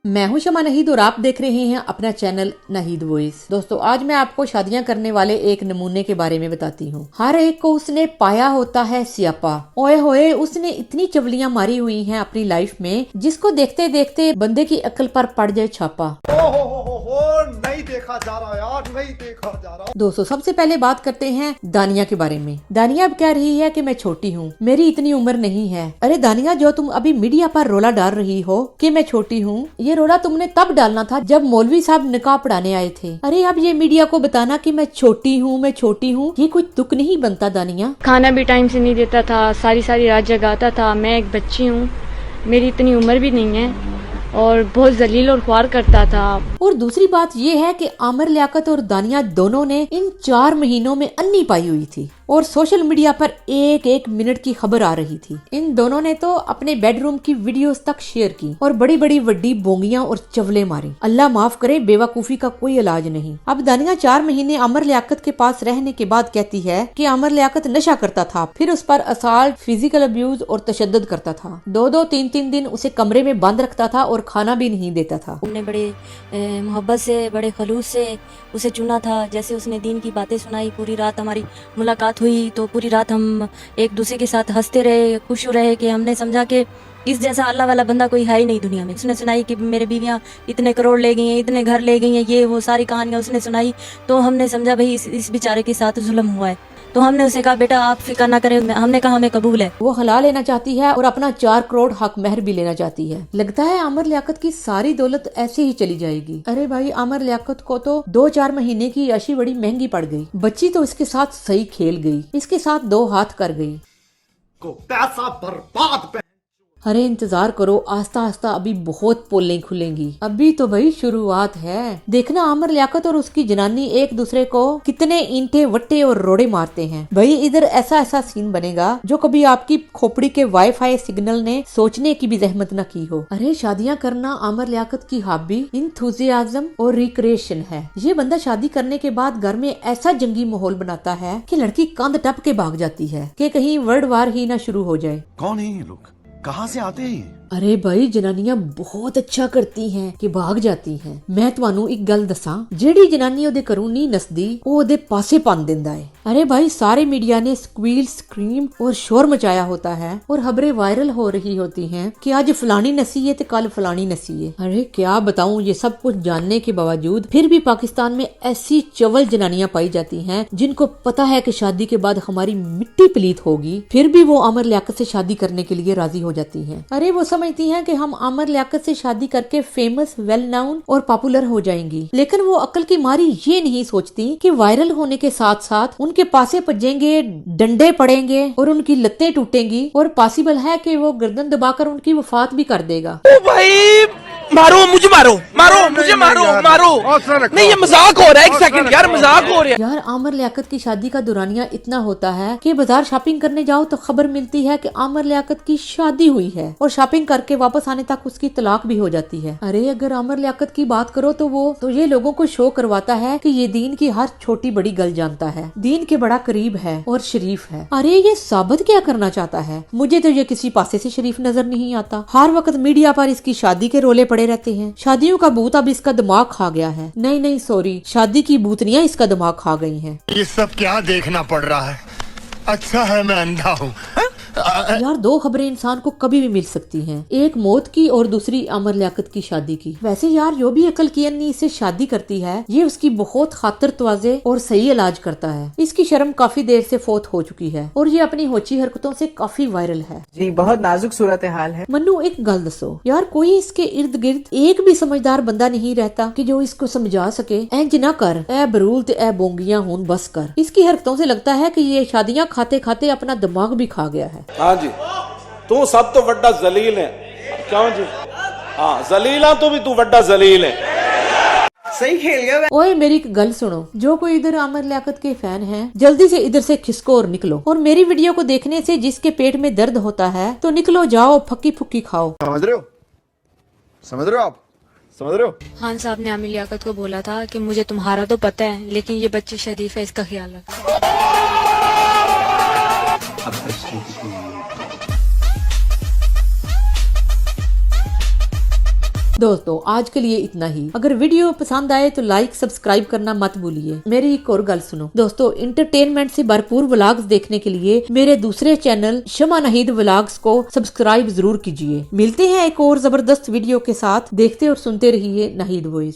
मैं हूं शमा नहीद और आप देख रहे हैं अपना चैनल नहीद वॉइस। दोस्तों आज मैं आपको शादियां करने वाले एक नमूने के बारे में बताती हूं। हर एक को उसने पाया होता है स्यापा। ओए होए उसने इतनी चवलियां मारी हुई हैं अपनी लाइफ में जिसको देखते देखते बंदे की अक्ल पर पड़ जाए छापा। नहीं देखा जा रहा यार, नहीं देखा जा रहा। दोस्तों सबसे पहले बात करते हैं दानिया के बारे में। दानिया अब कह रही है कि मैं छोटी हूँ, मेरी इतनी उम्र नहीं है। अरे दानिया, जो तुम अभी मीडिया पर रोला डाल रही हो कि मैं छोटी हूँ, ये रोला तुमने तब डालना था जब मौलवी साहब निकाह पढ़ाने आए थे। अरे अब ये मीडिया को बताना कि मैं छोटी हूँ, मैं छोटी हूँ, ये कोई तुक नहीं बनता दानिया। खाना भी टाइम से नहीं देता था, सारी सारी रात जगाता था। मैं एक बच्ची हूँ, मेरी इतनी उम्र भी नहीं है और बहुत जलील और ख्वार करता था। और दूसरी बात ये है कि आमिर लियाकत और दानिया दोनों ने इन 4 महीनों में अन्नी पाई हुई थी और सोशल मीडिया पर एक एक मिनट की खबर आ रही थी। इन दोनों ने तो अपने बेडरूम की वीडियोस तक शेयर की और बड़ी बड़ी वड्डी बोंगियां और चवले मारी। अल्लाह माफ करे, बेवकूफी का कोई इलाज नहीं। अब दानिया 4 महीने आमिर लियाकत के पास रहने के बाद कहती है कि आमिर लियाकत नशा करता था, फिर उस पर असाल्ट, फिजिकल अब्यूज और तशद्दुद करता था। 2-2, 3-3 दिन उसे कमरे में बंद रखता था और खाना भी नहीं देता था। हमने बड़े मोहब्बत से, बड़े खलूस से उसे चुना था। जैसे उसने दीन की बातें सुनाई, पूरी रात हमारी मुलाकात हुई तो पूरी रात हम एक दूसरे के साथ हंसते रहे, खुश रहे कि हमने समझा कि इस जैसा अल्लाह वाला बंदा कोई है ही नहीं दुनिया में। उसने सुनाई कि मेरे बीवियां इतने करोड़ ले गई हैं, इतने घर ले गई हैं, ये वो सारी कहानियां उसने सुनाई। तो हमने समझा भाई इस बेचारे के साथ जुल्म हुआ है। तो हमने उसे कहा बेटा आप फिक्र ना करें, हमने कहा हमें कबूल है। वो हला लेना चाहती है और अपना 4 करोड़ हक महर भी लेना चाहती है। लगता है आमिर लियाकत की सारी दौलत ऐसे ही चली जाएगी। अरे भाई, आमिर लियाकत को तो 2-4 महीने की याशी बड़ी महंगी पड़ गई। बच्ची तो इसके साथ सही खेल गई, इसके साथ 2 हाथ कर गई। को पैसा बर्बाद। अरे इंतजार करो, आस्ता आस्ता अभी बहुत पोलें खुलेंगी। अभी तो भाई शुरुआत है। देखना आमिर लियाकत और उसकी जनानी एक दूसरे को कितने ईंटे, वट्टे और रोड़े मारते हैं। भाई इधर ऐसा ऐसा सीन बनेगा जो कभी आपकी खोपड़ी के वाईफाई सिग्नल ने सोचने की भी जहमत न की हो। अरे शादियां करना आमिर लियाकत की हॉबी, इंथुजियाज्म और रिक्रिएशन है। ये बंदा शादी करने के बाद घर में ऐसा जंगी माहौल बनाता है कि लड़की कंध टप के भाग जाती है कि कहीं वर्ल्ड वार ही ना शुरू हो जाए। कौन है ये लोग, कहाँ से आते हैं? अरे भाई जनानियां बहुत अच्छा करती हैं कि भाग जाती हैं। मैं ਤੁਹਾਨੂੰ एक गल दसा, जेड़ी जनानी ओदे घरों नहीं नसदी वो ओदे पासे पन दिंदा है। अरे भाई सारे मीडिया ने स्क्वील, स्क्रीम और शोर मचाया होता है और खबरें वायरल हो रही होती हैं कि आज फलानी नसी है तो कल फलानी नसी है। अरे क्या बताऊं, ये सब कुछ जानने के बावजूद फिर भी पाकिस्तान में ऐसी चवल जनानियां पाई जाती हैं जिनको पता है कि शादी के बाद हमारी मिट्टी पलीत होगी, फिर भी वो आमिर लियाकत से शादी करने के लिए राजी हो जाती हैं। अरे वो समझती हैं कि हम आमिर लियाकत से शादी करके फेमस, वेल नाउन और पॉपुलर हो जाएंगी। लेकिन वो अक्ल की मारी ये नहीं सोचती कि वायरल होने के साथ साथ उनके पासे पजेंगे, डंडे पड़ेंगे और उनकी लत्तें टूटेंगी और पॉसिबल है कि वो गर्दन दबाकर उनकी वफात भी कर देगा। ओ भाई मारो मुझे, मारो मुझे, मारो नहीं, ये मजाक हो रहा है। एक सेकंड यार, मजाक हो रहा है यार। आमिर लियाकत की शादी का दुरानिया इतना होता है कि बाजार शॉपिंग करने जाओ तो खबर मिलती है कि आमिर लियाकत की शादी हुई है और शॉपिंग करके वापस आने तक उसकी तलाक भी हो जाती है। अरे अगर आमिर लियाकत की बात करो तो ये लोगों को शो करवाता है कि ये दीन की हर छोटी बड़ी गल जानता है, दीन के बड़ा करीब है और शरीफ है। अरे ये साबित क्या करना चाहता है? मुझे तो ये किसी पासे से शरीफ नजर नहीं आता। हर वक्त मीडिया पर इसकी शादी के रोले पड़े रहते हैं। शादियों का भूत अब इसका दिमाग खा गया है। नहीं सॉरी, शादी की भूतनियां इसका दिमाग खा गई हैं। ये सब क्या देखना पड़ रहा है? अच्छा है मैं अंधा हूँ। यार 2 खबरें इंसान को कभी भी मिल सकती हैं, एक मौत की और दूसरी आमिर लियाकत की शादी की। वैसे यार जो भी अकलकियनी इससे शादी करती है ये उसकी बहुत खातिर तवाज़े और सही इलाज करता है। इसकी शर्म काफी देर से फोत हो चुकी है और ये अपनी होची हरकतों से काफी वायरल है। जी बहुत नाजुक सूरत हाल है। मन्नू एक गल दसो यार, कोई इसके इर्द गिर्द एक भी समझदार बंदा नहीं रहता कि जो इसको समझा सके इंज ना कर, ए बरूल ते ए बोंगियां हूं बस कर। इसकी हरकतों से लगता है कि ये शादियां खाते खाते अपना दिमाग भी खा गया है। हाँ जी, तू सब तो वड्डा जलील है। क्यों जी? हाँ जलीला तो भी तू वड्डा जलील है। सही खेल गया। ओए मेरी एक गल सुनो, जो कोई इधर आमिर लियाकत के फैन हैं जल्दी से इधर से खिसको और निकलो। और मेरी वीडियो को देखने से जिसके पेट में दर्द होता है तो निकलो, जाओ फक्की फुक्की खाओ। समझ रहे हो? समझ रहे हो आप? समझ रहे हो? खान साहब ने आमिर लियाकत को बोला था कि मुझे तुम्हारा तो पता है लेकिन ये बच्ची शरीफ है, इसका ख्याल रखो। दोस्तों आज के लिए इतना ही। अगर वीडियो पसंद आए तो लाइक सब्सक्राइब करना मत भूलिए। मेरी एक और गल सुनो दोस्तों, इंटरटेनमेंट से भरपूर व्लॉग्स देखने के लिए मेरे दूसरे चैनल शमा नाहिद व्लॉग्स को सब्सक्राइब जरूर कीजिए। मिलते हैं एक और जबरदस्त वीडियो के साथ। देखते और सुनते रहिए नाहिद वॉइस।